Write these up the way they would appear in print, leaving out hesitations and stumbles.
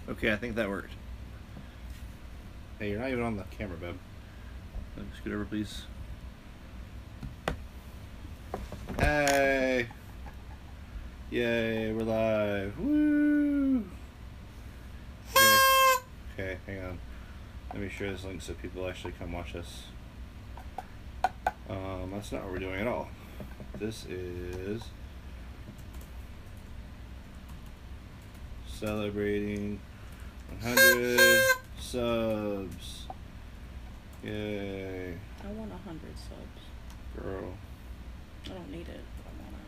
Okay, I think that worked. Hey, you're not even on the camera, babe. Scoot over, please. Hey! Yay, we're live. Woo! Okay, hang on. Let me share this link so people actually come watch us. That's not what we're doing at all. This is celebrating 100 subs. Yay. I want 100 subs. Girl. I don't need it, but I want it.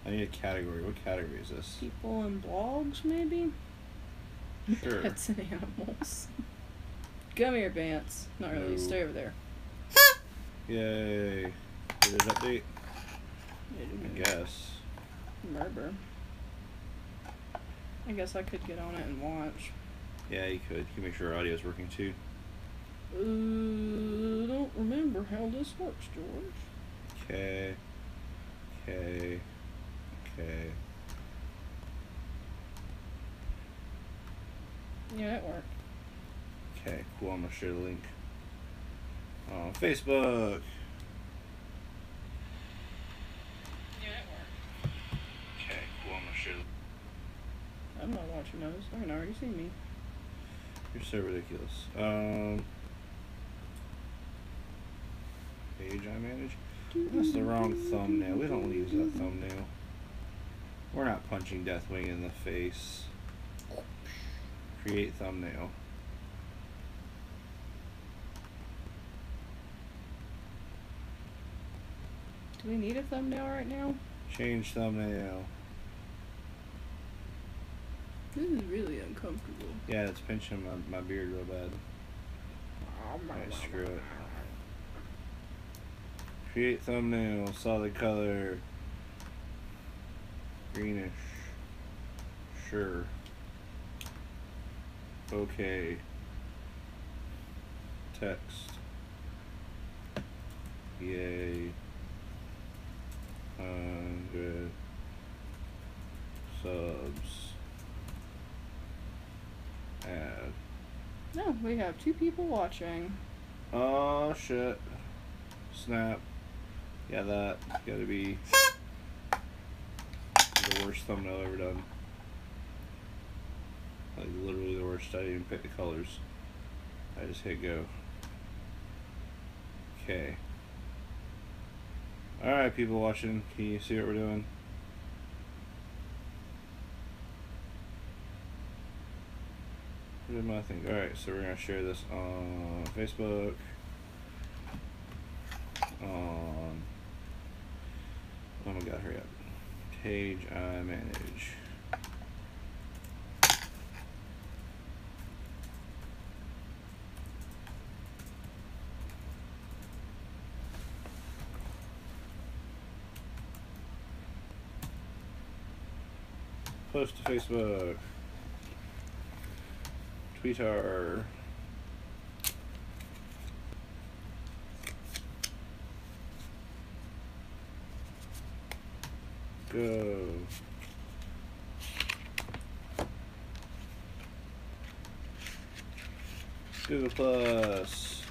I need a category. What category is this? People in blogs, maybe? Sure. Pets and animals. Come here, Vance. Not really. No. Stay over there. Yay. Did it update? I guess. Murder. I guess I could get on it and watch. Yeah, you could. Can you make sure our audio is working too? Don't remember how this works, George. Okay. Yeah, it worked. Okay, cool. I'm gonna share the link on Facebook. Yeah, it worked. Okay, cool. I'm gonna share the I'm not watching those. I can already see me. You're so ridiculous. Page I manage. That's the wrong thumbnail. We don't want to use that thumbnail. We're not punching Deathwing in the face. Create thumbnail. Do we need a thumbnail right now? Change thumbnail. This is really uncomfortable. Yeah, it's pinching my beard real bad. Alright, screw it. Create thumbnail, solid color. Greenish. Sure. Okay. Text. Yay. 100 subs. Add. No, we have 2 people watching. Oh shit. Snap. Yeah, that gotta be the worst thumbnail ever done. Like literally the worst. I didn't even pick the colors. I just hit go. Okay. Alright, people watching, can you see what we're doing? What did my thing? Alright, so we're gonna share this on Facebook. On, oh my god, hurry up. Page I manage. Post to Facebook. Twitter. Go. Google Plus.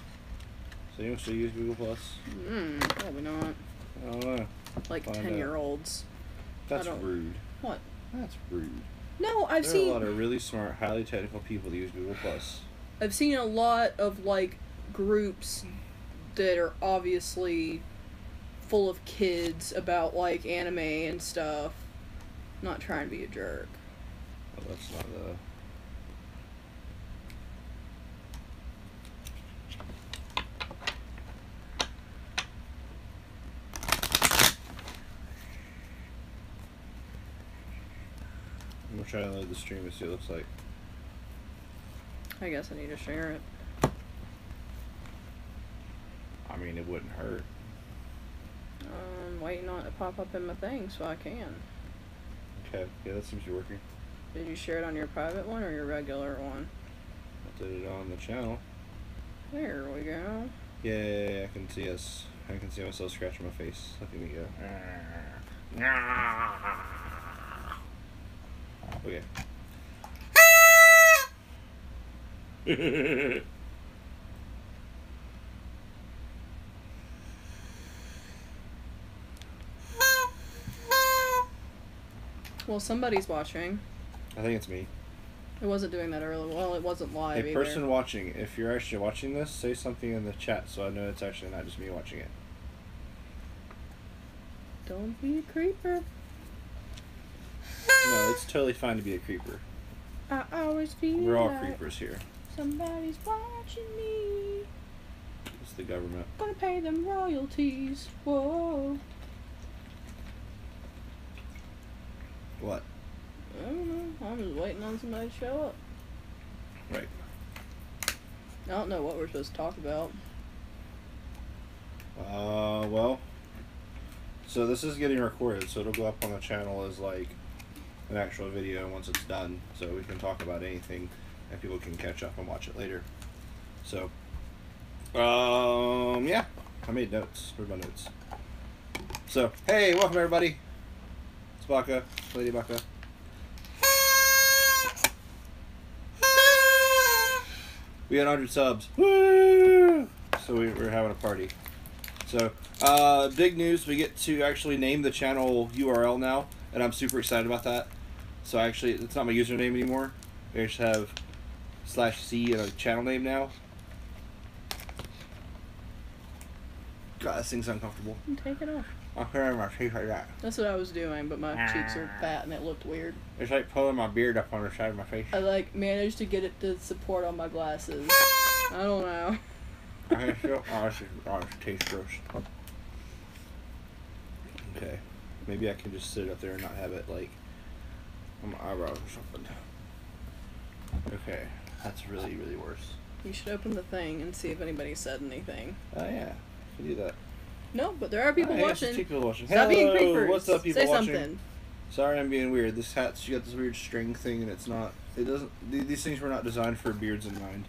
So you still use Google Plus? Probably not. I don't know. Like Find 10-year-olds. That's rude. What? That's rude. No, I've There seen are a lot of really smart, highly technical people that use Google Plus. I've seen a lot of like groups that are obviously full of kids about like anime and stuff. Not trying to be a jerk. Well, that's not the. I'm gonna try to load the stream and see what it looks like. I guess I need to share it. I mean, it wouldn't hurt. I'm waiting on it to pop up in my thing so I can. Okay, yeah, that seems to be working. Did you share it on your private one or your regular one? I did it on the channel. There we go. Yay, I can see us. I can see myself scratching my face. Look at me go. Okay. Well, somebody's watching. I think it's me. It wasn't doing that earlier. Well, it wasn't live A either. person watching, if you're actually watching this, say something in the chat so I know it's actually not just me watching it. Don't be a creeper. No, it's totally fine to be a creeper. I always feel We're all like creepers here. somebody's watching me. It's the government. Gonna pay them royalties. Whoa. What? I don't know. I'm just waiting on somebody to show up. Right. I don't know what we're supposed to talk about. Well, so this is getting recorded, so it'll go up on the channel as like an actual video once it's done, so we can talk about anything and people can catch up and watch it later. So, yeah, I made notes. Where's my notes? So, hey, welcome everybody. It's Baka, Lady Baka. We had 100 subs. Woo! So we're having a party. So, big news, we get to actually name the channel URL now, and I'm super excited about that. So actually, it's not my username anymore. I just have /C and a channel name now. God, this thing's uncomfortable. Take it off. I'm carrying my teeth like that. That's what I was doing, but my cheeks are fat and it looked weird. It's like pulling my beard up on the side of my face. I managed to get it to support on my glasses. I don't know. I feel honestly tastes gross. Okay, maybe I can just sit up there and not have it like on my eyebrows or something. Okay, that's really worse. You should open the thing and see if anybody said anything. Oh yeah, I can do that. No, but there are people watching. People watching. Stop being creepers. What's up, people Say watching? something. Sorry, I'm being weird. This hat's got this weird string thing, and it's not. It doesn't. These things were not designed for beards in mind.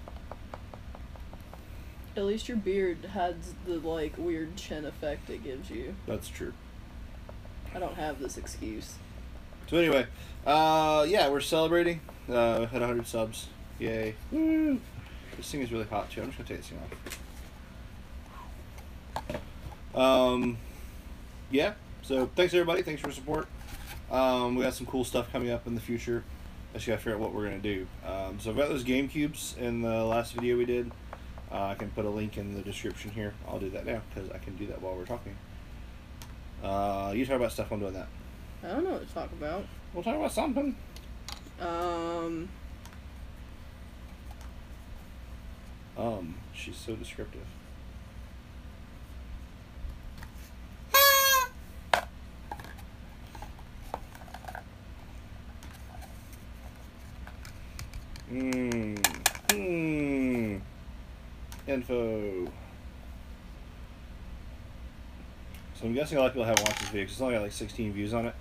At least your beard has the weird chin effect it gives you. That's true. I don't have this excuse. So anyway, yeah, we're celebrating. Had 100 subs. Yay! Woo! This thing is really hot too. I'm just gonna take this thing off. Yeah. So thanks everybody. Thanks for your support. We got some cool stuff coming up in the future. I just gotta figure out what we're gonna do. So I've got those GameCubes in the last video we did. I can put a link in the description here. I'll do that now because I can do that while we're talking. You talk about stuff. I'm doing that. I don't know what to talk about. We'll talk about something. She's so descriptive. Info. So I'm guessing a lot of people haven't watched this video because it's only got like 16 views on it.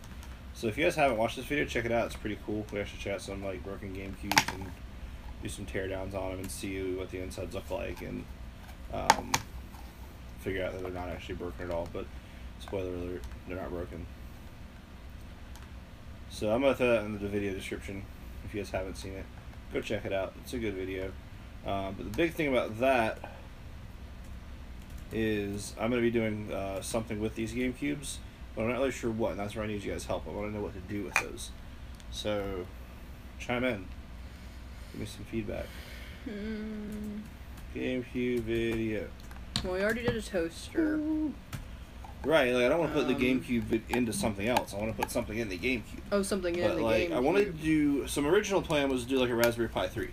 So if you guys haven't watched this video, check it out. It's pretty cool. We actually check out some broken GameCubes and do some teardowns on them and see what the insides look like and figure out that they're not actually broken at all. But spoiler alert, they're not broken. So I'm gonna throw that in the video description. If you guys haven't seen it, go check it out. It's a good video. But the big thing about that is I'm going to be doing something with these GameCubes, but I'm not really sure what, and that's where I need you guys' help. I want to know what to do with those. So, chime in. Give me some feedback. GameCube video. Well, we already did a toaster. Right, I don't want to put the GameCube into something else. I want to put something in the GameCube. Oh, something in the GameCube. I wanted to do... So my original plan was to do a Raspberry Pi 3.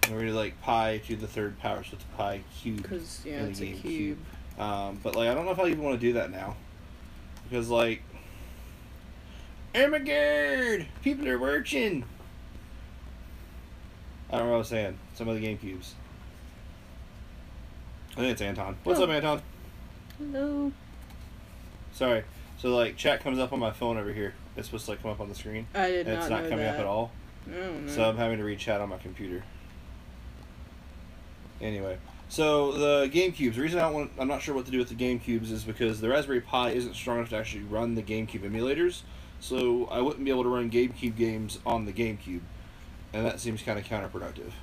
And we're going to pi to the third power, so it's a Pi cube. Because, yeah, it's a cube. But I don't know if I even want to do that now. Because, oh my god! People are watching! I don't know what I was saying. Some of the GameCubes. I think it's Anton. What's up, Anton? Hello. Sorry. So like chat comes up on my phone over here. It's supposed to like come up on the screen. I did and not it's know not coming up that. at all. Oh, no. So I'm having to read chat on my computer. Anyway, so the GameCubes. The reason I'm not sure what to do with the GameCubes is because the Raspberry Pi isn't strong enough to actually run the GameCube emulators. So I wouldn't be able to run GameCube games on the GameCube, and that seems kind of counterproductive.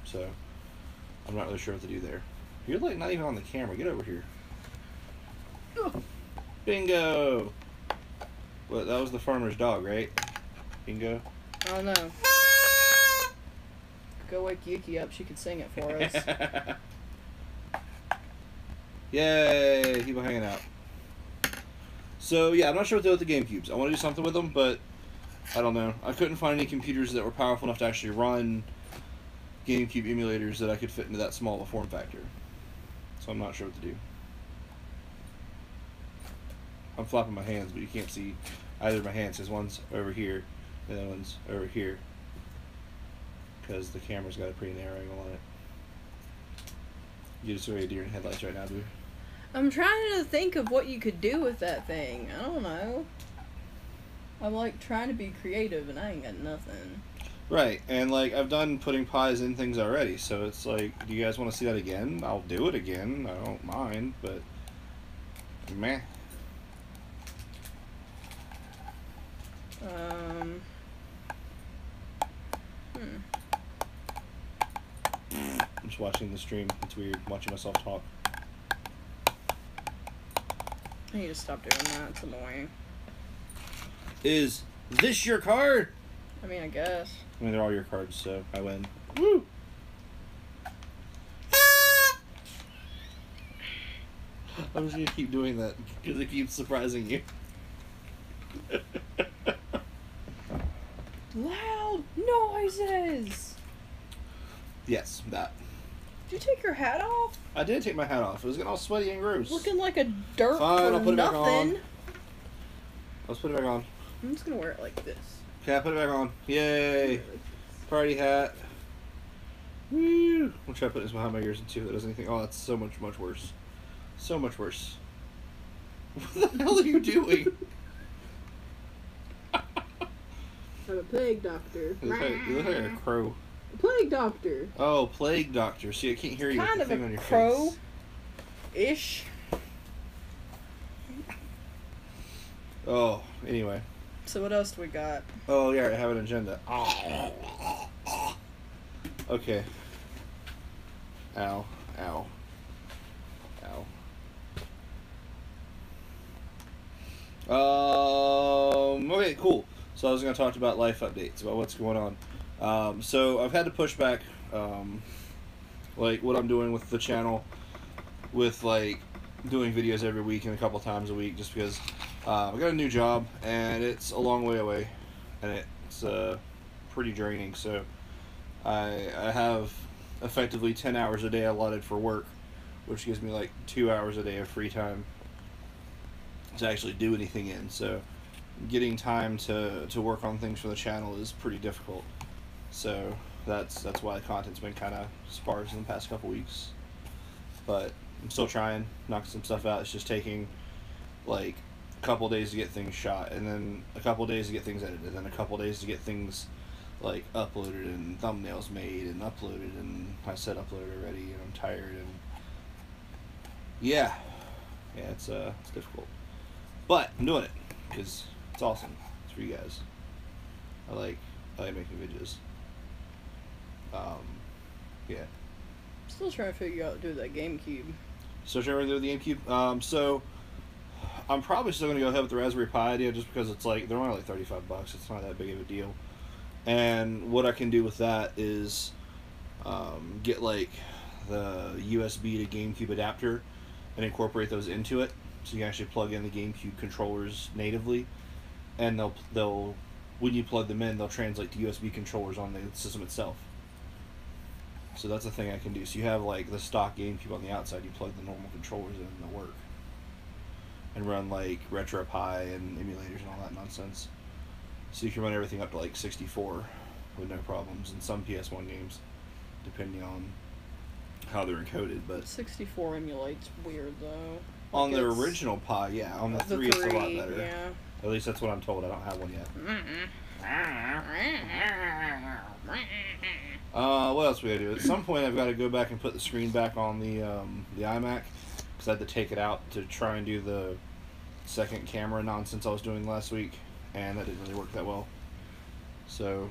So I'm not really sure what to do there. You're like not even on the camera. Get over here. Bingo. Well, that was the farmer's dog, right? Bingo. Oh no. Go wake Yuki up. She could sing it for us. Yay! People hanging out. So yeah, I'm not sure what to do with the GameCubes. I want to do something with them, but I don't know. I couldn't find any computers that were powerful enough to actually run GameCube emulators that I could fit into that small of a form factor. So I'm not sure what to do. I'm flopping my hands, but you can't see either of my hands because one's over here and the other one's over here because the camera's got a pretty narrow angle on it. You just saw a deer in headlights right now, dude. I'm trying to think of what you could do with that thing. I don't know. I'm like trying to be creative and I ain't got nothing. Right, and like I've done putting pies in things already, so it's like, do you guys want to see that again? I'll do it again. I don't mind, but meh. I'm just watching the stream. It's weird watching myself talk. I need to stop doing that. It's annoying. Is this your card? I mean, I guess. I mean, they're all your cards, so I win. Woo! I'm just gonna keep doing that because it keeps surprising you. Loud noises! Yes, that. Did you take your hat off? I did take my hat off. It was getting all sweaty and gross. Looking like a dirt Fine, for I'll put it back nothing. on. Let's put it back on. I'm just gonna wear it like this. Okay, I put it back on. Yay! Party hat. Woo! I'll try to put this behind my ears and see if it does anything. Oh, that's so much worse. So much worse. What the hell are you doing? I'm a plague doctor. You look like a crow. Plague doctor. Oh, plague doctor. See, I can't hear you Kind with the of thing on a your face. crow-ish. Oh, anyway. So what else do we got? Oh, yeah, I have an agenda. Okay. Ow. Ow. Ow. Okay, cool. So I was going to talk about life updates, about what's going on. So I've had to push back, like, what I'm doing with the channel, with, like, doing videos every week and a couple times a week, just because I got a new job, and it's a long way away, and it's pretty draining, so I have effectively 10 hours a day allotted for work, which gives me, like, 2 hours a day of free time to actually do anything in, so getting time to work on things for the channel is pretty difficult. So that's why the content's been kind of sparse in the past couple weeks. But I'm still trying, knocking some stuff out. It's just taking like a couple days to get things shot, and then a couple days to get things edited, and then a couple days to get things like uploaded and thumbnails made and uploaded, and I said uploaded already, and I'm tired, and yeah, it's difficult. But I'm doing it because it's awesome. It's for you guys. I like making videos. Yeah. Still trying to figure out how to do that GameCube. So should I do the GameCube? So I'm probably still gonna go ahead with the Raspberry Pi idea, just because it's like they're only like $35. It's not that big of a deal. And what I can do with that is get like the USB to GameCube adapter and incorporate those into it, so you can actually plug in the GameCube controllers natively, and they'll when you plug them in, they'll translate to USB controllers on the system itself. So that's a thing I can do. So you have like the stock GameCube on the outside, you plug the normal controllers in and they'll work. And run like RetroPie and emulators and all that nonsense. So you can run everything up to like 64 with no problems in some PS1 games, depending on how they're encoded. But 64 emulates weird though. On Like the it's- original Pi, yeah. On the 3, it's a lot better. Yeah. At least that's what I'm told. I don't have one yet. What else we gotta do? At some point, I've got to go back and put the screen back on the iMac, because I had to take it out to try and do the second camera nonsense I was doing last week, and that didn't really work that well. So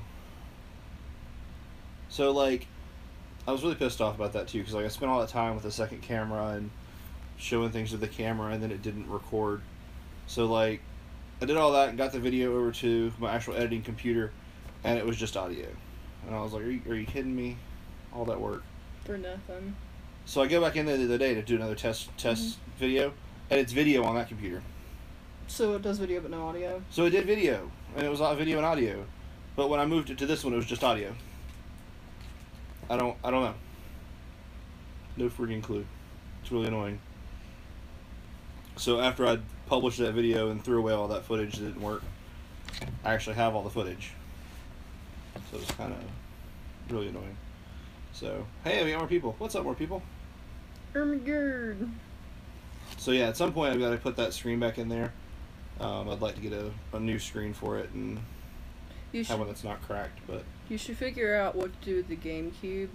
like, I was really pissed off about that too, because like I spent all that time with the second camera and showing things with the camera, and then it didn't record. So like, I did all that and got the video over to my actual editing computer, and it was just audio. And I was like, are you kidding me? All that work For nothing. So I go back in there the other day to do another test video, and it's video on that computer. So it does video but no audio? So it did video, and it was video and audio. But when I moved it to this one, it was just audio. I don't know. No freaking clue. It's really annoying. So after I published that video and threw away all that footage that didn't work, I actually have all the footage. So it's kind of really annoying. So, hey, we got more people. What's up, more people? Ermagerd. So yeah, at some point I've got to put that screen back in there. I'd like to get a new screen for it and have one that's not cracked, but... You should figure out what to do with the GameCube.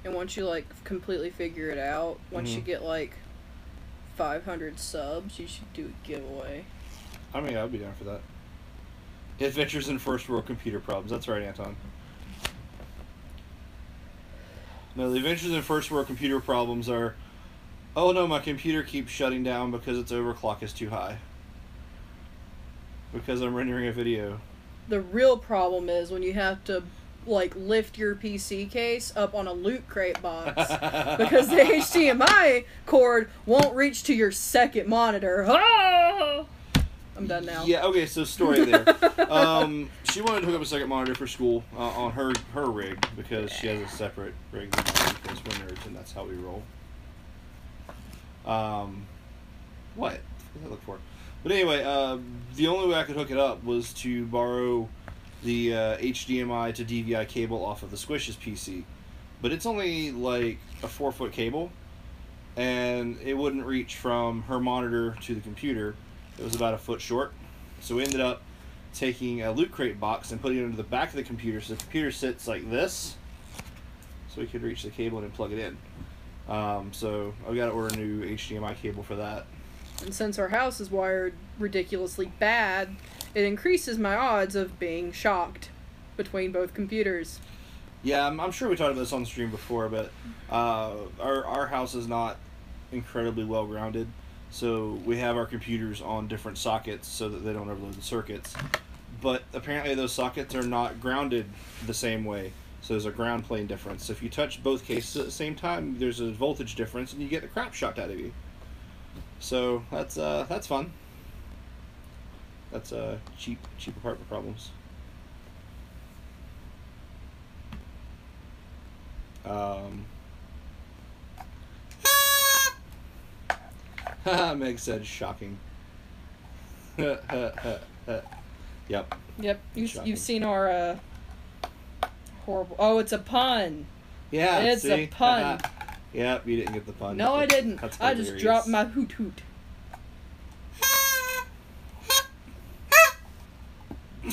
And once you, like, completely figure it out, once you get, like, 500 subs, you should do a giveaway. I mean, I'd be down for that. Adventures in First World Computer Problems. That's right, Anton. No, the Adventures in First World Computer Problems are... Oh no, my computer keeps shutting down because its overclock is too high. Because I'm rendering a video. The real problem is when you have to, like, lift your PC case up on a Loot Crate box because the HDMI cord won't reach to your second monitor. Oh! I'm done now. Yeah, okay, so story there. She wanted to hook up a second monitor for school on her rig because she has a separate rig than mine because we're nerds and that's how we roll. What did I look for? But anyway, the only way I could hook it up was to borrow the HDMI to DVI cable off of the Squish's PC. But it's only like a 4-foot cable, and it wouldn't reach from her monitor to the computer. It was about a foot short. So we ended up taking a Loot Crate box and putting it into the back of the computer, so the computer sits like this, so we could reach the cable and plug it in. So I've got to order a new HDMI cable for that. And since our house is wired ridiculously bad, it increases my odds of being shocked between both computers. Yeah, I'm sure we talked about this on the stream before, but our house is not incredibly well grounded, so we have our computers on different sockets so that they don't overload the circuits. But apparently those sockets are not grounded the same way, so there's a ground plane difference. So if you touch both cases at the same time, there's a voltage difference, and you get the crap shocked out of you. So that's fun. That's cheap apartment problems. Meg said shocking. Yep. Yep, you've seen our horrible... Oh, it's a pun! Yeah, it's see? a pun. Yep, you didn't get the pun. No, I didn't. That's I just dropped my hoot hoot.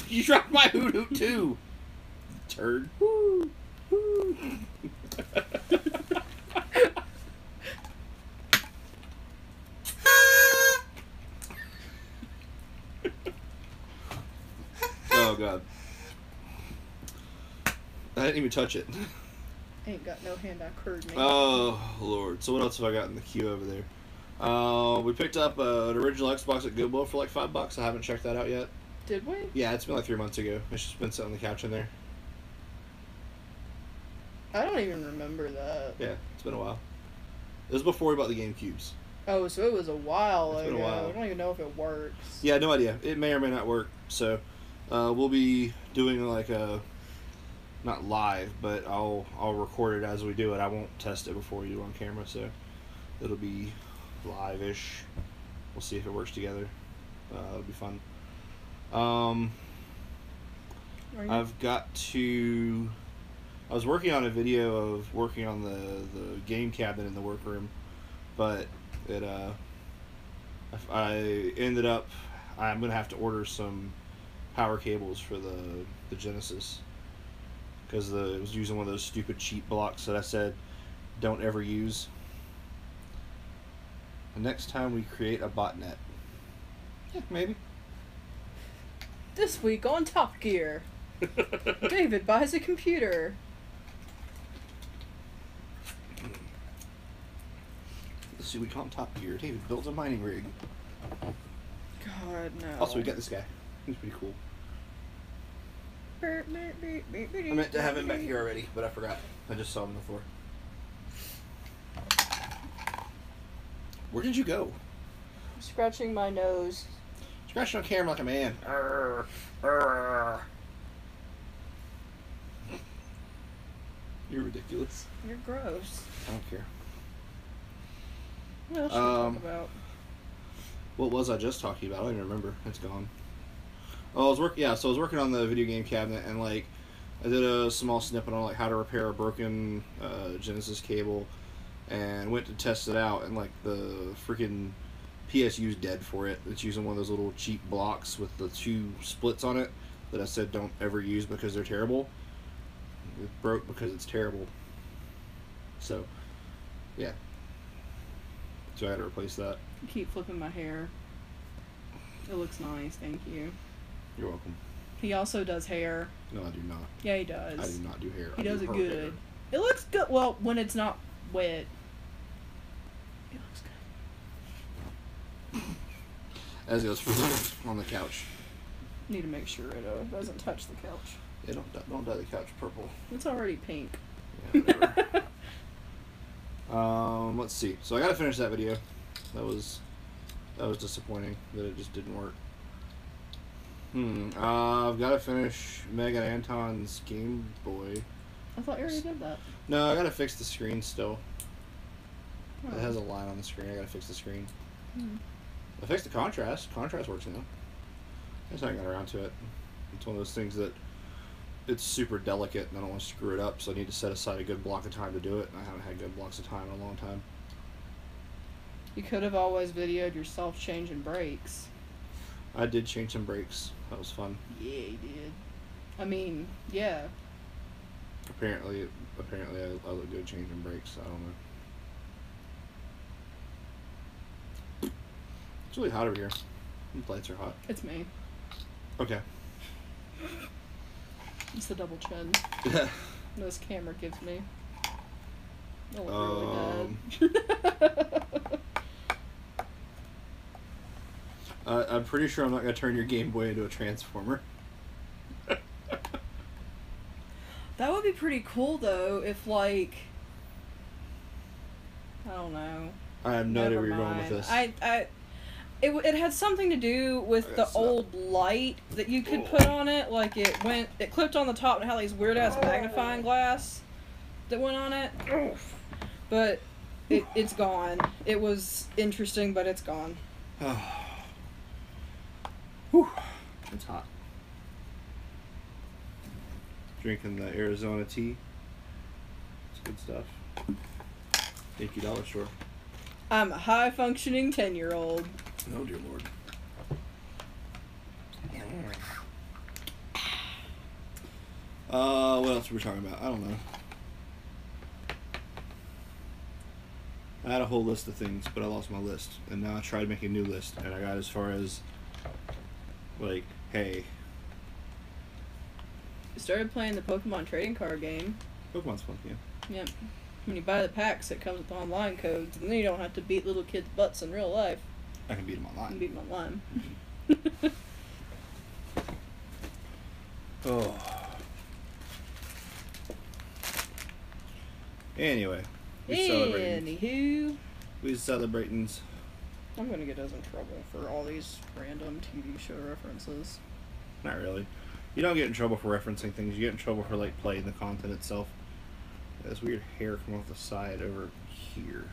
You dropped my hoot hoot too, turd. Woo. Woo. Oh god. I didn't even touch it. Ain't got no hand, I curd me. Oh lord. So what else have I got in the queue over there? We picked up an original Xbox at Goodwill for like $5. I haven't checked that out yet. Did we? Yeah, it's been like 3 months ago. It's just been sitting on the couch in there. I don't even remember that. Yeah, it's been a while. It was before we bought the GameCubes. Oh, so it was a while It's ago. been a while. I don't even know if it works. Yeah, no idea. It may or may not work. So we'll be doing like a, not live, but I'll record it as we do it. I won't test it before we do it on camera, so it'll be live-ish. We'll see if it works together. It'll be fun. I've got to... I was working on a video of working on the game cabinet in the workroom, but it I ended up. I'm gonna have to order some power cables for the Genesis because it was using one of those stupid cheap blocks that I said don't ever use. The next time we create a botnet, yeah, maybe. This week on Top Gear, David buys a computer. This week on Top Gear, David builds a mining rig. God, no. Also, we got this guy. He's pretty cool. I meant to have him back here already, but I forgot. I just saw him on the floor. Where did you go? Scratching my nose. Scratching on camera like a man. Arr, arr. You're ridiculous. You're gross. I don't care. What else should we talk about? What was I just talking about? I don't even remember. It's gone. Oh, I was working on the video game cabinet, and like I did a small snippet on like how to repair a broken Genesis cable, and went to test it out, and like the freaking PSU's dead for it. It's using one of those little cheap blocks with the 2 splits on it that I said don't ever use because they're terrible. It broke because it's terrible. So, yeah. So I had to replace that. I keep flipping my hair. It looks nice, thank you. You're welcome. He also does hair. No, I do not. Yeah, he does. I do not do hair. He I does do it her good. hair. It looks good. Well, when it's not wet. It looks good. As it goes on the couch. Need to make sure it doesn't touch the couch. Yeah, don't dye the couch purple. It's already pink. Yeah, whatever. Let's see. So I gotta finish that video. That was disappointing that it just didn't work. I've gotta finish Meg and Anton's Game Boy. I thought you already did that. No, I gotta fix the screen still. Oh. It has a line on the screen. I gotta fix the screen. Hmm. I fixed the contrast. Contrast works now. I just haven't got around to it. It's one of those things that it's super delicate and I don't want to screw it up, so I need to set aside a good block of time to do it, and I haven't had good blocks of time in a long time. You could have always videoed yourself changing brakes. I did change some brakes. That was fun. Yeah, you did. I mean, yeah. Apparently I look good changing brakes. I don't know. It's really hot over here. The lights are hot. It's me. Okay. It's the double chin this camera gives me. I look really bad. I'm pretty sure I'm not going to turn your Game Boy into a Transformer. That would be pretty cool, though, if, like... I don't know. I have no idea Never where you're going with mind. this. It had something to do with the old light that you could put on it. Like, it clipped on the top and had these weird-ass magnifying glass that went on it. But it's gone. It was interesting, but it's gone. Whew. It's hot. Drinking the Arizona tea. It's good stuff. $80 store. I'm a high-functioning 10-year-old. Oh, dear Lord. What else were we talking about? I don't know. I had a whole list of things, but I lost my list. And now I tried to make a new list, and I got as far as, like, hey. I started playing the Pokemon trading card game. Pokemon's fun, yeah. Yep. When you buy the packs, it comes with online codes, and then you don't have to beat little kids' butts in real life. I can beat them You can online. beat them online. Oh. Anyway. Anywho. We celebrating. I'm gonna get us in trouble for all these random TV show references. Not really. You don't get in trouble for referencing things. You get in trouble for, like, playing the content itself. This weird hair coming off the side over here.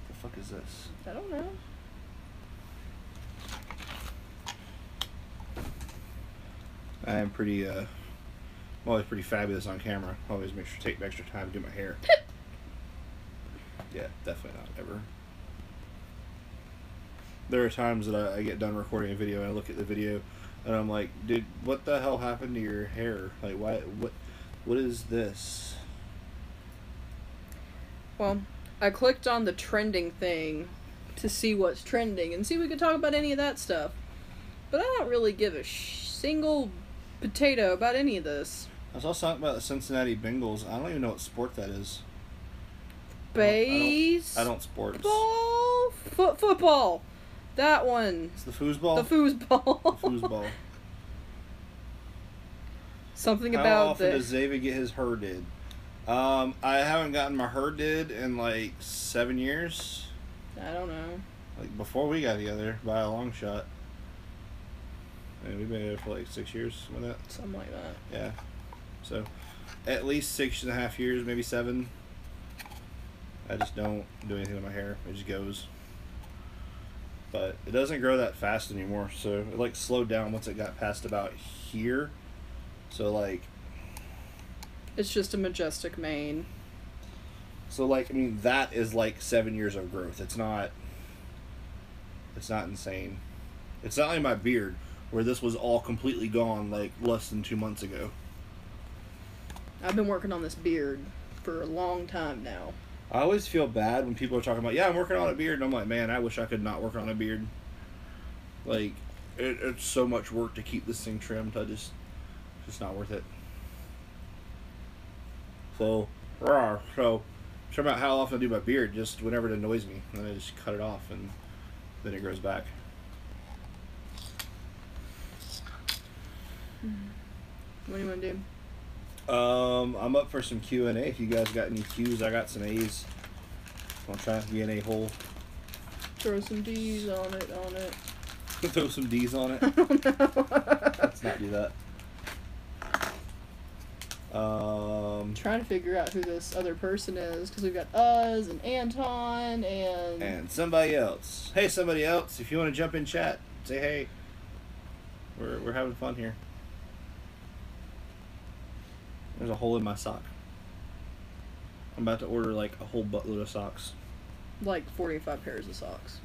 What the fuck is this? I don't know. I am pretty, I'm always pretty fabulous on camera. Always make sure to take extra time to do my hair. Yeah, definitely not ever. there are times that I get done recording a video and I look at the video and I'm like, dude, what the hell happened to your hair? Like, why? What is this? Well, I clicked on the trending thing to see what's trending and see if we could talk about any of that stuff. But I don't really give a single potato about any of this. I saw something about the Cincinnati Bengals. I don't even know what sport that is. I don't sports. Football. That one. It's the foosball? The foosball. The foosball. Something How about often does Xavier get his hair did? I haven't gotten my hair did in like 7 years. I don't know. Like before we got together by a long shot. And we've been together for like 6 years, something like that. Something like that. Yeah. So, at least 6.5 years, maybe 7. I just don't do anything with my hair. It just goes. But it doesn't grow that fast anymore. So, it like slowed down once it got past about here. So, like. It's just a majestic mane. So, like, I mean, that is like 7 years of growth. It's not insane. It's not like my beard, where this was all completely gone like less than 2 months ago. I've been working on this beard for a long time now. I always feel bad when people are talking about, yeah, I'm working on a beard, and I'm like, man, I wish I could not work on a beard. Like, it's so much work to keep this thing trimmed. It's just not worth it. So, talking about how often I do my beard, just whenever it annoys me, and then I just cut it off, and then it grows back. What do you want to do? I'm up for some Q&A. If you guys got any Q's, I got some A's. I'm trying to be an A-hole. Throw some D's on it. Throw some D's on it. I don't know. Let's not do that. Trying to figure out who this other person is, because we've got us and Anton and somebody else. Hey, somebody else! If you want to jump in chat, say hey. We're having fun here. There's a hole in my sock. I'm about to order like a whole buttload of socks. like 45 pairs of socks.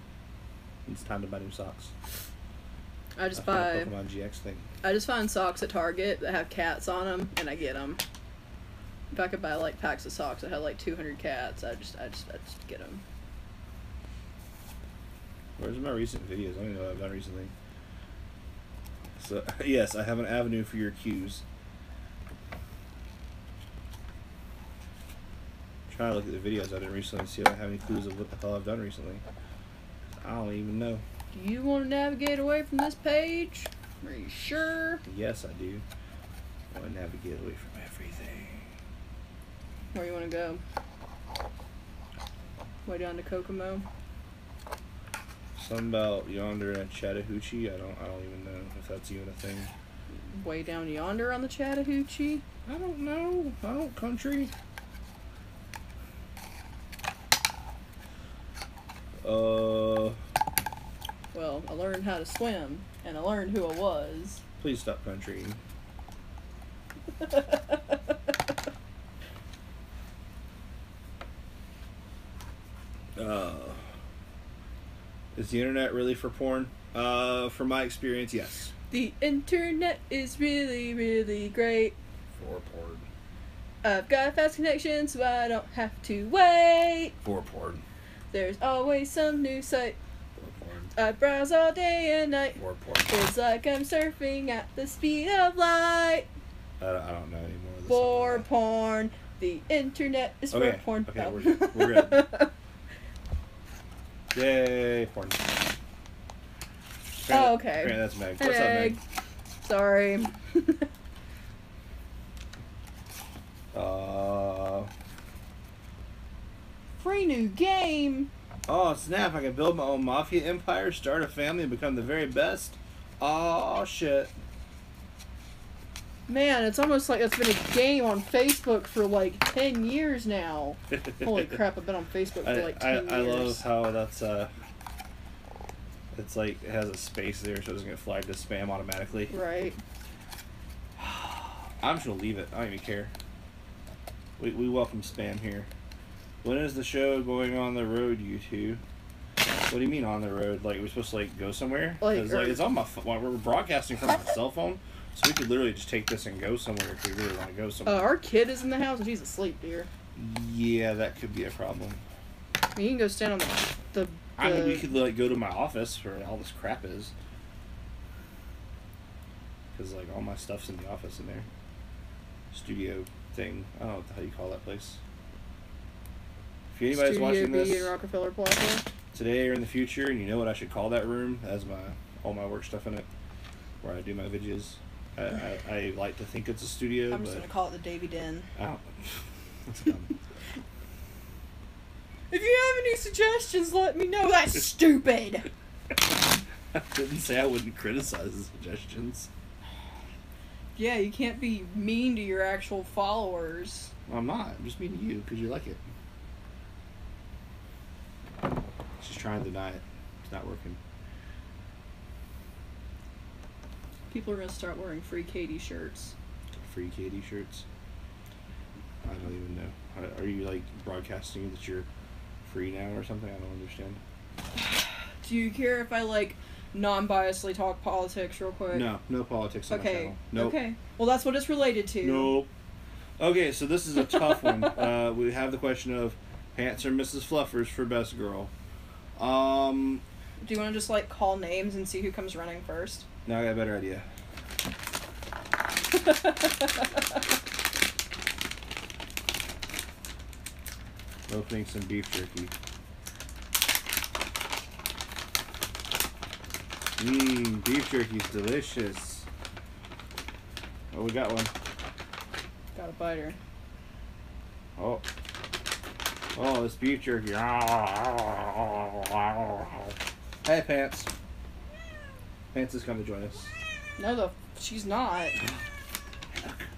It's time to buy new socks. I just buy Pokemon GX thing. I just find socks at Target that have cats on them, and I get them. If I could buy like packs of socks that had like 200 cats, I just get them. Where's my recent videos? I don't even know what I've done recently. So yes, I have an avenue for your cues. Trying to look at the videos I did recently and see if I have any clues of what the hell I've done recently. I don't even know. Do you want to navigate away from this page? Are you sure? Yes, I do. I want to navigate away from everything. Where you want to go? Way down to Kokomo? Something about yonder and Chattahoochee. I don't even know if that's even a thing. Way down yonder on the Chattahoochee? I don't know. I don't country. Well, I learned how to swim, and I learned who I was. Please stop countrying. Is the internet really for porn? From my experience, yes. The internet is really, really great. For porn. I've got a fast connection, so I don't have to wait. For porn. There's always some new site. For porn. I browse all day and night. For porn. It's like I'm surfing at the speed of light. I don't know anymore. Of this For song. porn. The internet is for porn. Okay, Oh. we're good. Yay, porn. Oh, okay. Apparently that's Meg. Hey, What's Meg. up, Meg? Sorry. Free new game. Oh, snap. I can build my own mafia empire, start a family, and become the very best. Oh, shit. Man, it's almost like it's been a game on Facebook for like 10 years now. Holy crap, I've been on Facebook for like 10 years. I love how that's, it's like, it has a space there so it doesn't get flagged as spam automatically. Right. I'm just gonna leave it. I don't even care. We welcome spam here. When is the show going on the road, you two? What do you mean on the road? Like, we're supposed to, like, go somewhere? Like, Because, like, it's on my phone. We're broadcasting from my cell phone, so we could literally just take this and go somewhere if we really want to go somewhere. Our kid is in the house and she's asleep, dear. Yeah, that could be a problem. I mean, you can go stand on the I mean, we could, like, go to my office where all this crap is. Because, like, all my stuff's in the office in there. Studio thing. I don't know what the hell you call that place. If anybody's Studio watching B this in Rockefeller Plaza. today or in the future, and you know what I should call that room, that has all my work stuff in it, where I do my videos. I like to think it's a studio, I'm just but gonna call it the Davy Den. I don't. That's dumb. If you have any suggestions, let me know. That's stupid. I didn't say I wouldn't criticize the suggestions. Yeah, you can't be mean to your actual followers. Well, I'm not. I'm just mean to you because you like it. She's trying to deny it. It's not working. People are gonna start wearing free Katie shirts. Free Katie shirts. I don't even know. Are you like broadcasting that you're free now or something? I don't understand. Do you care if I like non-biasedly talk politics real quick? No politics on my Okay. channel. Nope. Okay. Well, that's what it's related to. Nope. Okay, so this is a tough one. We have the question of Pants or Mrs. Fluffers for best girl. Do you want to just like call names and see who comes running first? Now I got a better idea. Opening some beef jerky. Beef jerky's delicious. Oh, we got one. Got a biter. Oh, this beef jerky. Hey, Pants. Pants is coming to join us. No, she's not.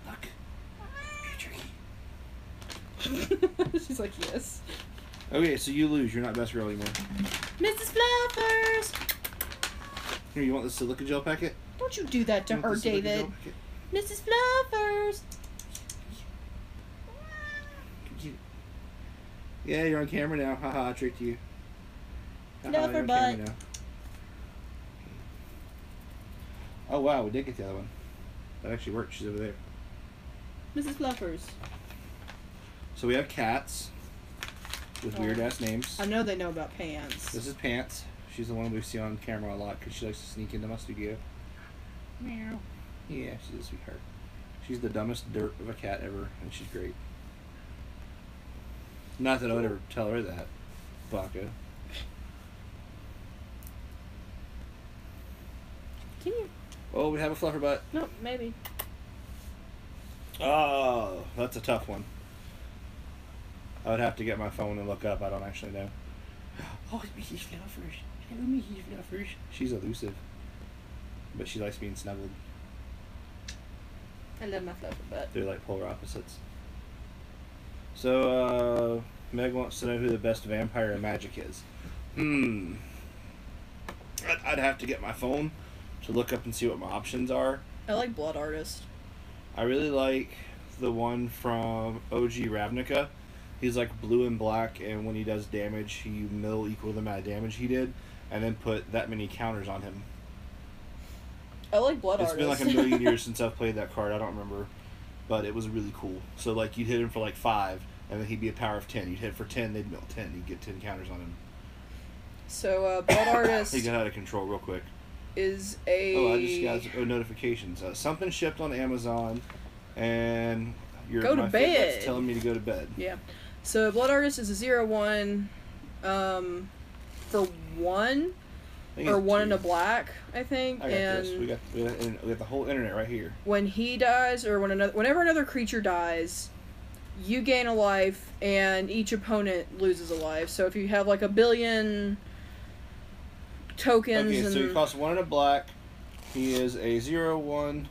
Look. Beef jerky. She's like, yes. Okay, so you lose. You're not best girl anymore. Mrs. Fluffers! Here, you want this silica gel packet? Don't you do that to You want her, the silica David. gel packet? Mrs. Fluffers! Yeah, you're on camera now. Haha, I tricked you. Love you're her on camera butt. now. Oh wow, we did get the other one. That actually worked. She's over there. Mrs. Fluffers. So we have cats with Oh. weird ass names. I know they know about pants. This is Pants. She's the one we see on camera a lot because she likes to sneak into my studio. Meow. Yeah, she's a sweetheart. She's the dumbest dirt of a cat ever, and she's great. Not that I would ever tell her that, Baka. Can you? Oh, we have a fluffer butt. No, maybe. Oh, that's a tough one. I would have to get my phone and look up. I don't actually know. Oh, it's Mrs. Fluffers. Hello, Mrs. Fluffers. She's elusive, but she likes being snuggled. I love my fluffer butt. They're like polar opposites. So, Meg wants to know who the best vampire in Magic is. I'd have to get my phone to look up and see what my options are. I like Blood Artist. I really like the one from OG Ravnica. He's like blue and black, and when he does damage, he mill equal the amount of damage he did, and then put that many counters on him. I like Blood It's Artist. been like a million years since I've played that card. I don't remember, but it was really cool. So like you'd hit him for like 5, and then he'd be a power of 10. You'd hit for 10, they'd mill 10. You'd get 10 counters on him. So, Blood Artist He got out of control real quick. is a... Oh, I just got notifications. Something shipped on Amazon, and Go to my bed. Fitbit's telling me to go to bed. Yeah. So, Blood Artist is a 0/1 for 1, I think or it's 1 2. and a black, I think. I got and this. We got the whole internet right here. when he dies, or whenever another creature dies, you gain a life, and each opponent loses a life. So if you have like 1 billion tokens, Okay, and so he costs 1 and a black. He is a 0/1.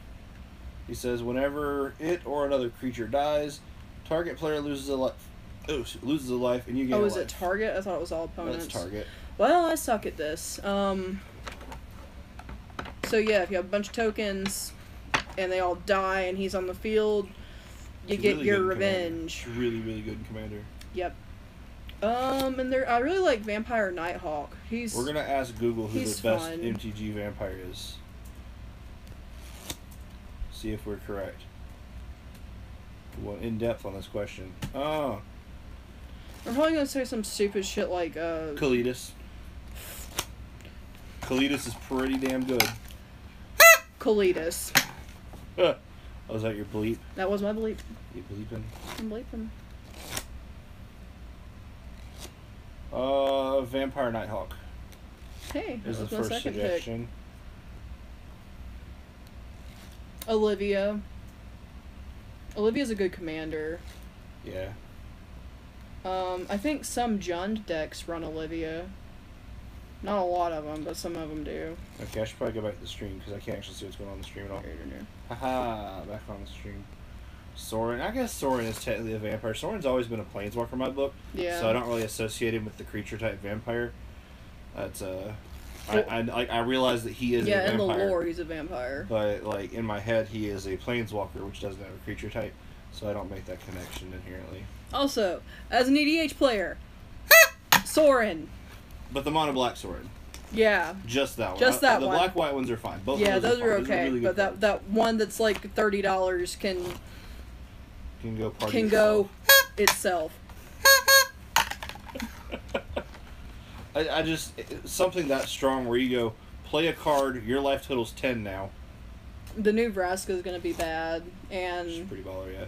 He says whenever it or another creature dies, target player loses a life. Oh, loses a life, and you gain a life. is it target? I thought it was all opponents. That's target. Well, I suck at this. So yeah, if you have a bunch of tokens and they all die and he's on the field, you He's get really your good in revenge. Commander. Really, really good in Commander. Yep. And I really like Vampire Nighthawk. We're gonna ask Google who the he's best fun. MTG vampire is. See if we're correct. We went in depth on this question. Oh, I'm probably gonna say some stupid shit like Kalidas. Kalidas is pretty damn good. Kalidas. Oh, was that your bleep? That was my bleep. You bleeping? I'm bleeping. Vampire Nighthawk Hey, that is the was my first second suggestion. pick. Olivia. Olivia's a good commander. Yeah. I think some Jund decks run Olivia. Not a lot of them, but some of them do. Okay, I should probably go back to the stream because I can't actually see what's going on the stream at all. Haha, back on the stream. Soren. I guess Soren is technically a vampire. Soren's always been a planeswalker in my book. Yeah. So I don't really associate him with the creature type vampire. That's I realize that he is a vampire. In the lore he's a vampire. But like in my head he is a planeswalker which doesn't have a creature type. So I don't make that connection inherently. Also, as an EDH player, Soren. But the mono black Soren. Yeah. Just that one. Just that the one. black white ones are fine. Both yeah, of those are fine. okay. Really but cards. that one that's like $30 can go party can yourself. go itself. I just something that strong where you go play a card, your life total's 10 now. The new Vraska is gonna be bad, It's and pretty baller, yeah.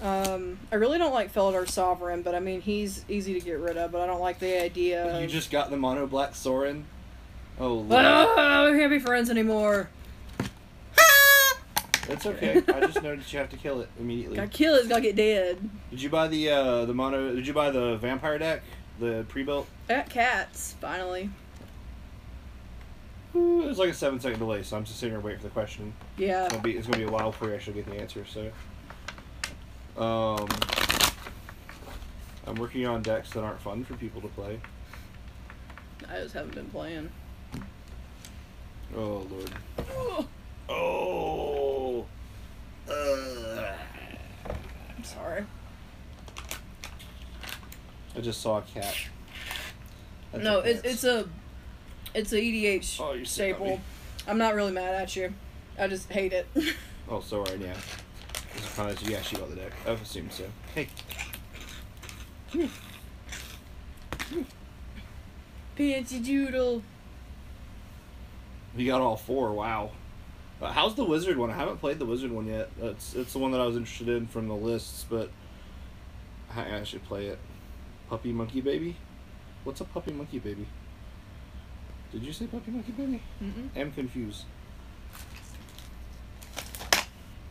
I really don't like Felidar Sovereign, but I mean he's easy to get rid of. But I don't like the idea. You just got the mono black Soren. Oh, Lord. We can't be friends anymore. That's okay. I just know that you have to kill it immediately. Gotta kill it. It's gotta get dead. Did you buy the mono? Did you buy the vampire deck, the pre-built? I got cats finally. Ooh, it was like a 7-second delay, so I'm just sitting here waiting for the question. Yeah. It's gonna be a while before you actually get the answer. So, I'm working on decks that aren't fun for people to play. I just haven't been playing. Oh Lord. Oh, Oh. I'm sorry. I just saw a cat. That's No, a pants. it's a EDH Oh, you're sick of staple. me. I'm not really mad at you. I just hate it. Oh, sorry, yeah. This is probably you actually got the deck. I've assumed so. Hey. Fancy Doodle. We got all 4. Wow. How's the wizard one? I haven't played the wizard one yet. It's the one that I was interested in from the lists, but I should play it. Puppy Monkey Baby? What's a Puppy Monkey Baby? Did you say Puppy Monkey Baby? Mm-mm. I'm confused.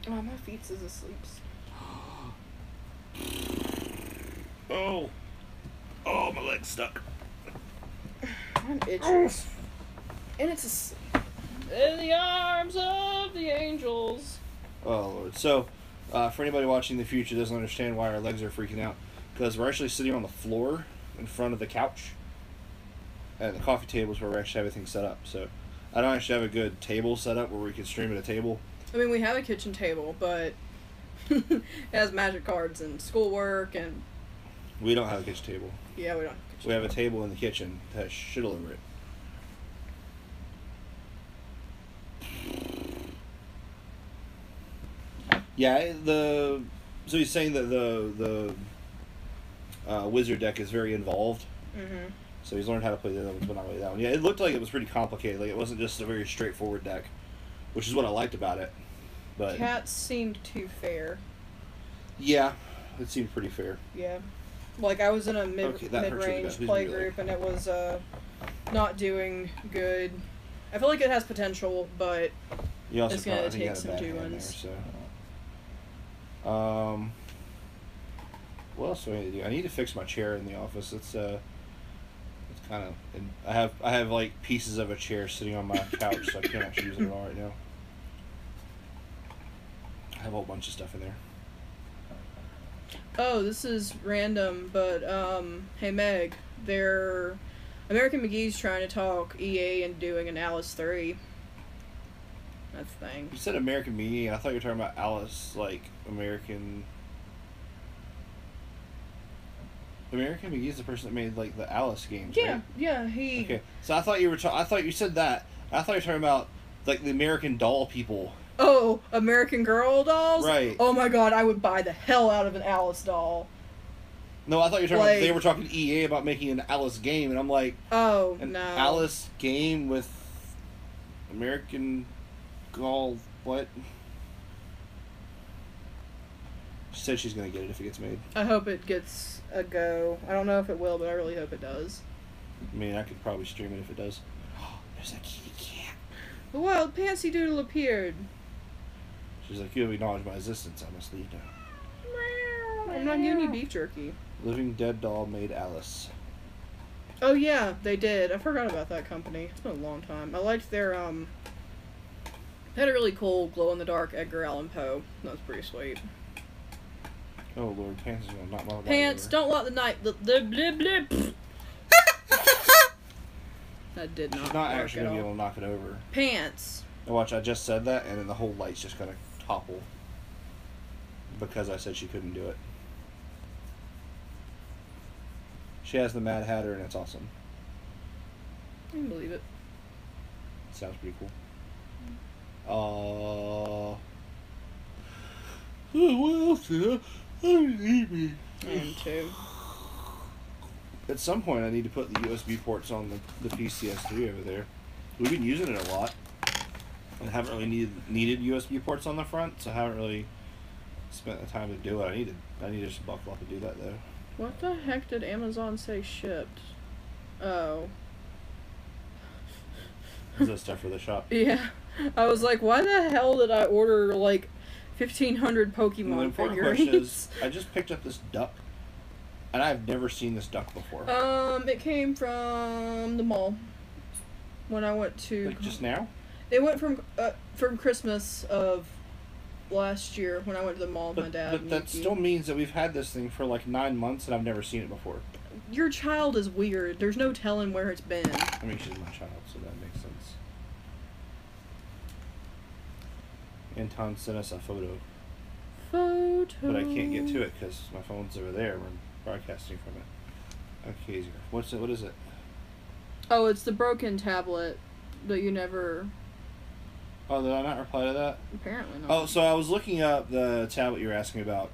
Oh, my feet is asleep. Oh. Oh, my leg's stuck. I'm itching. And it's asleep. In the arms of the angels. Oh, Lord. So, for anybody watching in the future doesn't understand why our legs are freaking out, because we're actually sitting on the floor in front of the couch, and the coffee table is where we actually have everything set up. So, I don't actually have a good table set up where we can stream at a table. I mean, we have a kitchen table, but it has magic cards and schoolwork, and We don't have a kitchen table. yeah, we don't have a kitchen We have a table in the kitchen that has shit all over it. Yeah, so he's saying that the wizard deck is very involved. Mm-hmm. So he's learned how to play the other ones, but not really that one. Yeah, it looked like it was pretty complicated. Like it wasn't just a very straightforward deck, which is what I liked about it. But Cats seemed too fair. yeah, it seemed pretty fair. Yeah. Like, I was in a Okay, that hurts really bad. mid-range Who's play really? group, and it was, not doing good. I feel like it has potential, but You also It's gonna probably, I think you take had a some bad two hand ones. there, so. What else do I need to do? I need to fix my chair in the office. It's kind of. I have like pieces of a chair sitting on my couch, so I can't actually use it at all right now. I have a whole bunch of stuff in there. oh, this is random, but, hey Meg, American McGee's trying to talk EA and doing an Alice 3. That's the thing. You said American Meaning, and I thought you were talking about Alice, like American American McGee's the person that made like the Alice games, Yeah, right? yeah, he. Okay, so I thought you were. I thought you said that. I thought you were talking about like the American Doll people. Oh, American Girl dolls. Right. Oh my God, I would buy the hell out of an Alice doll. No, I thought you were talking Like- about they were talking to EA about making an Alice game, and I'm like, Oh an no. Alice game with American Doll. What? She said she's gonna get it if it gets made. I hope it gets a go. I don't know if it will, but I really hope it does. I mean, I could probably stream it if it does. There's a kitty cat. The wild Pansy Doodle appeared. She's like, you have acknowledged my existence. I must leave now. I'm not giving you beef jerky. Living Dead Doll made Alice. Oh yeah, they did. I forgot about that company. It's been a long time. I liked their they had a really cool glow in the dark Edgar Allan Poe. That was pretty sweet. Oh Lord, Pants is gonna knock my body Pants, over. don't let the night That did not. She's not work actually at gonna be all. able to knock it over. Pants. Now watch, I just said that, and then the whole light's just gonna topple because I said she couldn't do it. She has the Mad Hatter, and it's awesome. I can believe it. Sounds pretty cool. What else did I need? And two. At some point, I need to put the USB ports on the PCS3 over there. We've been using it a lot, and haven't really needed USB ports on the front, so I haven't really spent the time to do it. I need to just buckle up and do that though. What the heck did Amazon say shipped? Oh. Is that stuff for the shop? Yeah. I was like, why the hell did I order like 1,500 And the Pokemon important question figurines? is, I just picked up this duck, and I've never seen this duck before. It came from the mall when I went to. Like just now? It went from Christmas of last year when I went to the mall with my dad. But and that Yuki. still means that we've had this thing for like 9 months, and I've never seen it before. Your child is weird. There's no telling where it's been. I mean, she's my child, so that makes sense. Anton sent us a photo, but I can't get to it because my phone's over there. We're broadcasting from it. Okay, easier. What's it? What is it? Oh, it's the broken tablet that you never. Oh, did I not reply to that? Apparently not. Oh, so I was looking up the tablet you were asking me about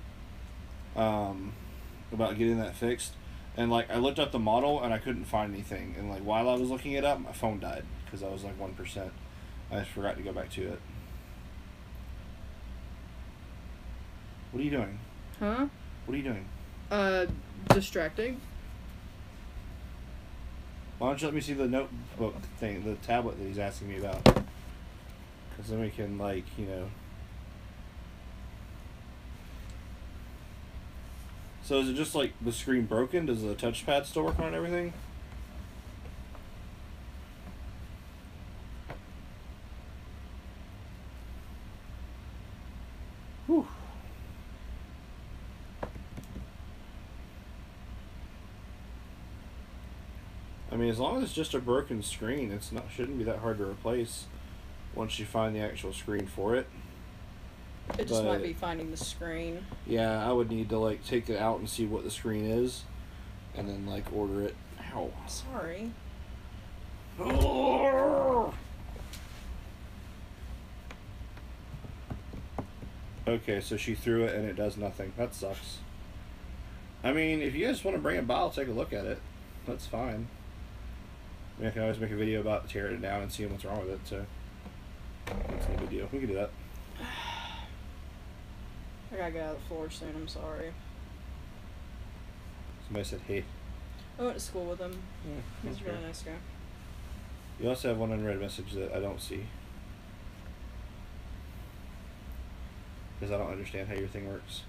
getting that fixed, and like I looked up the model and I couldn't find anything, and like while I was looking it up, my phone died because I was like 1%. I just forgot to go back to it. What are you doing? Huh? What are you doing? Distracting. Why don't you let me see the notebook thing, the tablet that he's asking me about? Because then we can, like, you know. So is it just like the screen broken? Does the touchpad still work on everything? Whew. I mean, as long as it's just a broken screen, it's not shouldn't be that hard to replace once you find the actual screen for it. It just might But- be finding the screen. Yeah, I would need to like take it out and see what the screen is, and then like order it. Ow. Sorry. Okay, so she threw it and it does nothing. That sucks. I mean, if you guys want to bring it by, I'll take a look at it. That's fine. I mean, I can always make a video about tearing it down and seeing what's wrong with it, so that's no big deal. We can do that. I gotta get out of the floor soon. I'm sorry. Somebody said, hey. I went to school with him. He's a okay. really nice guy. You also have one unread message that I don't see. Because I don't understand how your thing works.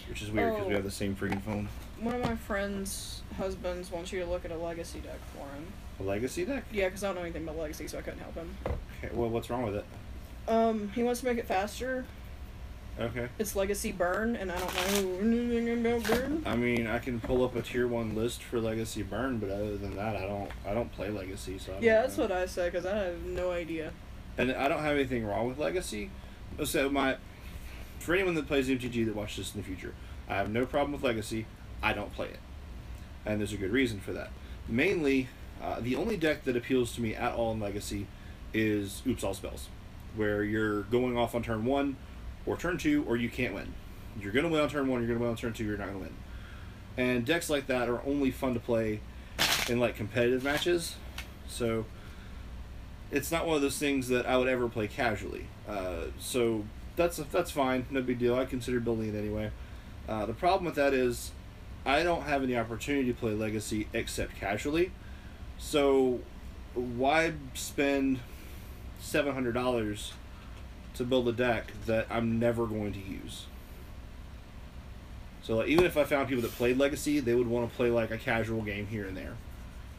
Which is weird because we Oh. have the same freaking phone. One of my friend's husbands wants you to look at a legacy deck for him. A legacy deck? Yeah, because I don't know anything about legacy, so I couldn't help him. Okay, well, what's wrong with it? He wants to make it faster. Okay. It's legacy burn, and I don't know anything about burn. I mean, I can pull up a tier 1 list for Legacy Burn, but other than that, I don't play Legacy, so I don't Yeah, know. that's what I said, because I have no idea. And I don't have anything wrong with Legacy. So for anyone that plays MTG that watches this in the future, I have no problem with Legacy. I don't play it. and there's a good reason for that. Mainly, the only deck that appeals to me at all in Legacy is Oops All Spells, where you're going off on turn 1 or turn 2, or you can't win. You're going to win on turn 1, you're going to win on turn 2, you're not going to win. And decks like that are only fun to play in like competitive matches, so it's not one of those things that I would ever play casually. So that's fine, no big deal. I consider building it anyway. The problem with that is I don't have any opportunity to play Legacy except casually. So why spend $700 to build a deck that I'm never going to use? So like, even if I found people that played Legacy, they would want to play like a casual game here and there.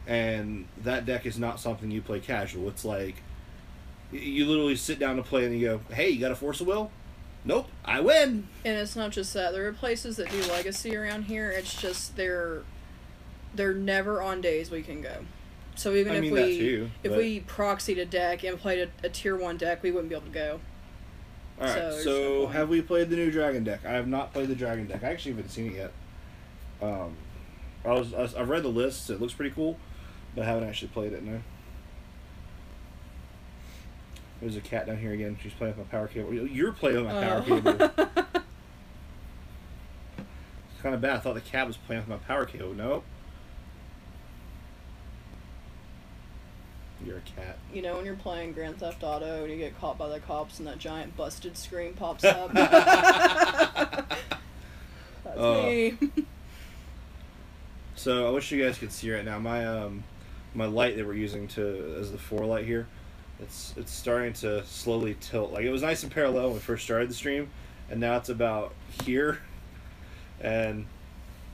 And that deck is not something you play casual. It's like you literally sit down to play and you go, hey, you got a Force of Will? Nope, I win. And it's not just that. There are places that do Legacy around here. It's just they're never on days we can go. So even if we proxied a deck and played a tier 1 deck, we wouldn't be able to go. Alright, so have we played the new Dragon deck? I have not played the Dragon deck. I actually haven't seen it yet. I've read the list. It looks pretty cool, but I haven't actually played it, no. There's a cat down here again. She's playing with my power cable. You're playing with my power cable. It's kind of bad. I thought the cat was playing with my power cable. Nope. You're a cat. You know when you're playing Grand Theft Auto and you get caught by the cops and that giant busted screen pops up? That's me. So I wish you guys could see right now. My light that we're using as the 4 light here, it's starting to slowly tilt. Like, it was nice and parallel when we first started the stream, and now it's about here, and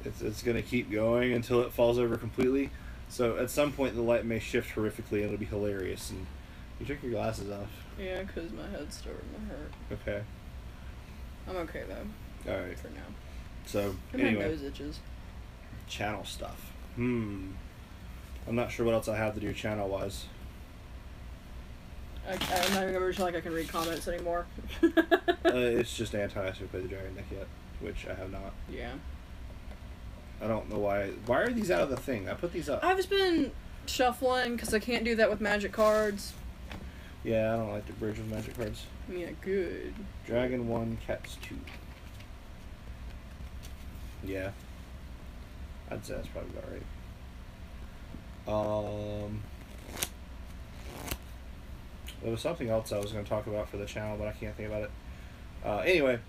it's gonna keep going until it falls over completely. So at some point the light may shift horrifically and it'll be hilarious. And you took your glasses off. Yeah, because my head's starting to hurt. Okay. I'm okay though. Alright. For now. So and anyway. My nose itches. Channel stuff. I'm not sure what else I have to do channel wise. I'm not even gonna pretend like I can read comments anymore. It's just anti-us who played the Dragon deck yet, which I have not. Yeah. I don't know why. Why are these out of the thing? I put these up. I've just been shuffling because I can't do that with magic cards. Yeah, I don't like to bridge with magic cards. Yeah, good. Dragon 1, Cats 2. Yeah. I'd say that's probably about right. There was something else I was going to talk about for the channel, but I can't think about it. Anyway,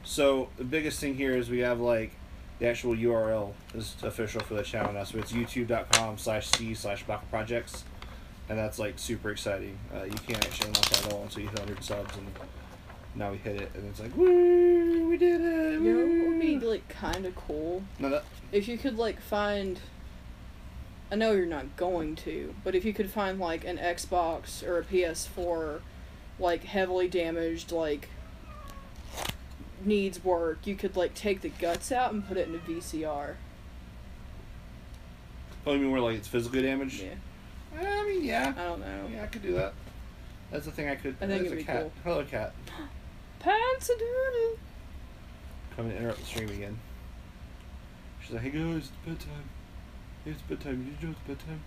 so the biggest thing here is we have like the actual URL is official for the channel now, so it's youtube.com/c/Baka Projects, and that's like super exciting. You can't actually unlock that at all until you hit 100 subs, and now we hit it, and it's like, woo, we did it! You know what would be like kind of cool? No, if you could like find, I know you're not going to, but if you could find like an Xbox or a PS4 like heavily damaged, like needs work, you could like take the guts out and put it in a VCR. Oh, you mean where like it's physically damaged? Yeah. I mean, yeah. I don't know. Yeah, I could do that. That's the thing I could. I think There's it'd a be cat. cool. Hello, cat. Pasadena. Coming to interrupt the stream again. She's like, hey guys, it's bedtime. Hey, it's bedtime. Did you know it's bedtime?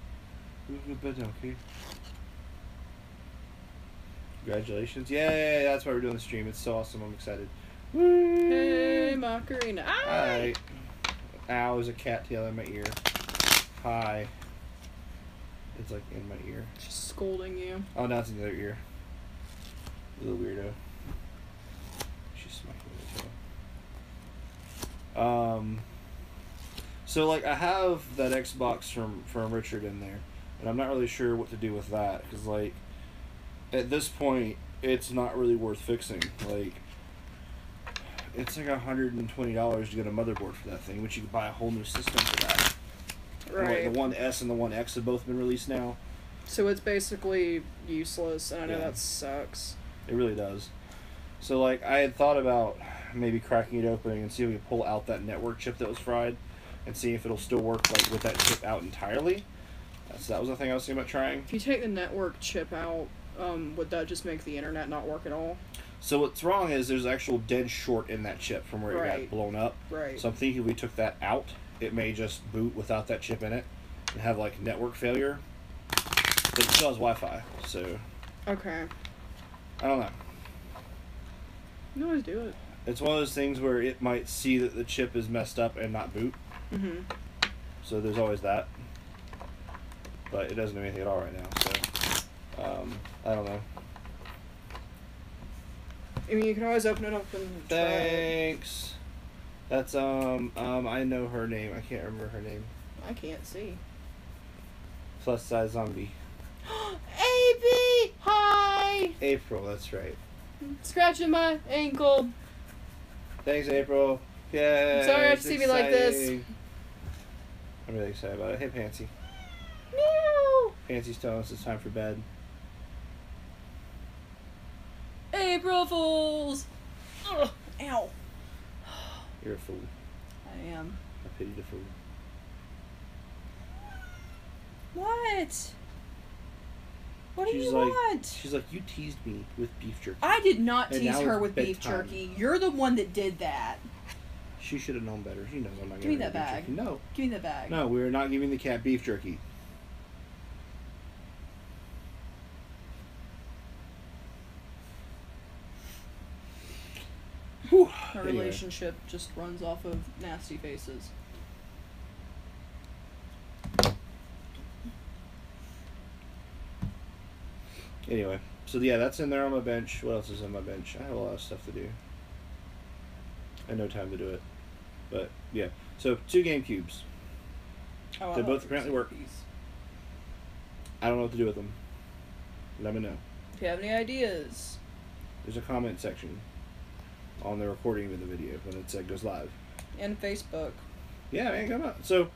We're going to bedtime, okay? Congratulations. Yay, that's why we're doing the stream. It's so awesome. I'm excited. Woo! Hey, Macarena. Hi. Ow, there's a cat tail in my ear. Hi. It's like in my ear. She's scolding you. Oh, now it's in the other ear. Little weirdo. She's smacking me the tail. So like I have that Xbox from Richard in there, and I'm not really sure what to do with that, because like at this point it's not really worth fixing. Like it's like $120 to get a motherboard for that thing, which you could buy a whole new system for that. Right. Like the One S and the One X have both been released now. So it's basically useless, and I know Yeah. that sucks. It really does. So like I had thought about maybe cracking it open and see if we could pull out that network chip that was fried, and see if it'll still work like with that chip out entirely. So that was the thing I was thinking about trying. If you take the network chip out, would that just make the internet not work at all? So what's wrong is there's actual dead short in that chip from where it Right. got blown up. Right. So I'm thinking we took that out it may just boot without that chip in it and have like network failure. But it still has Wi-Fi, so Okay. I don't know. You always do it. It's one of those things where it might see that the chip is messed up and not boot. Mm-hmm. So there's always that. But it doesn't do anything at all right now, so I don't know. I mean, you can always open it up and try it. Thanks. That's I know her name. I can't remember her name. I can't see. Plus size zombie. AB! Hi! April, that's right. Scratching my ankle. Thanks, April. Yeah. I'm sorry you have to see me like this. I'm really excited about it. Hey, Pansy. Meow! Pansy's telling us it's time for bed. April Fools! Ugh, ow. You're a fool. I am. I pity the fool. What? What do She's you like, want? She's like, you teased me with beef jerky. I did not And tease now her it's with beef bedtime. jerky. You're the one that did that. She should have known better. She knows I'm not Give me giving her that beef bag. jerky. No. Give me the bag. No, we're not giving the cat beef jerky. Whew. Our Anyway. relationship just runs off of nasty faces. Anyway, so yeah, that's in there on my bench. What else is on my bench? I have a lot of stuff to do. And no time to do it. But yeah, so 2 GameCubes. Oh, They both apparently work. Piece. I don't know what to do with them. Let me know. If you have any ideas, There's a comment section on the recording of the video when it goes live. and Facebook. Yeah, man, come on. So,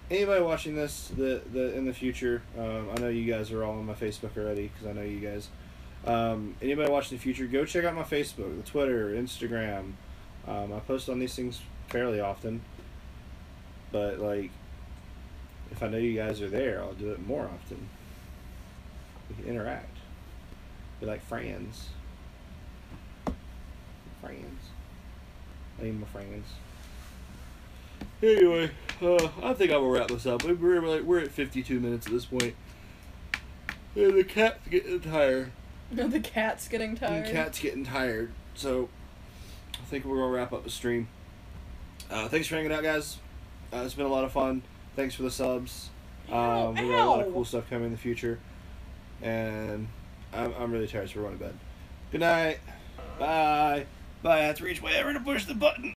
anybody watching this in the future, I know you guys are all on my Facebook already because I know you guys. Anybody watching in the future, go check out my Facebook, the Twitter, Instagram. I post on these things fairly often, but like, if I know you guys are there, I'll do it more often. We can interact. Be like friends. Friends. I need my friends. Anyway, I think I will wrap this up. We're at 52 minutes at this point. And the cat's getting tired. The cat's getting tired. The cat's getting tired. So, I think we're going to wrap up the stream. Thanks for hanging out, guys. It's been a lot of fun. Thanks for the subs. We got a lot of cool stuff coming in the future. And I'm really tired, so we're going to bed. Good night. Bye. Bye. I have to reach way over to push the button.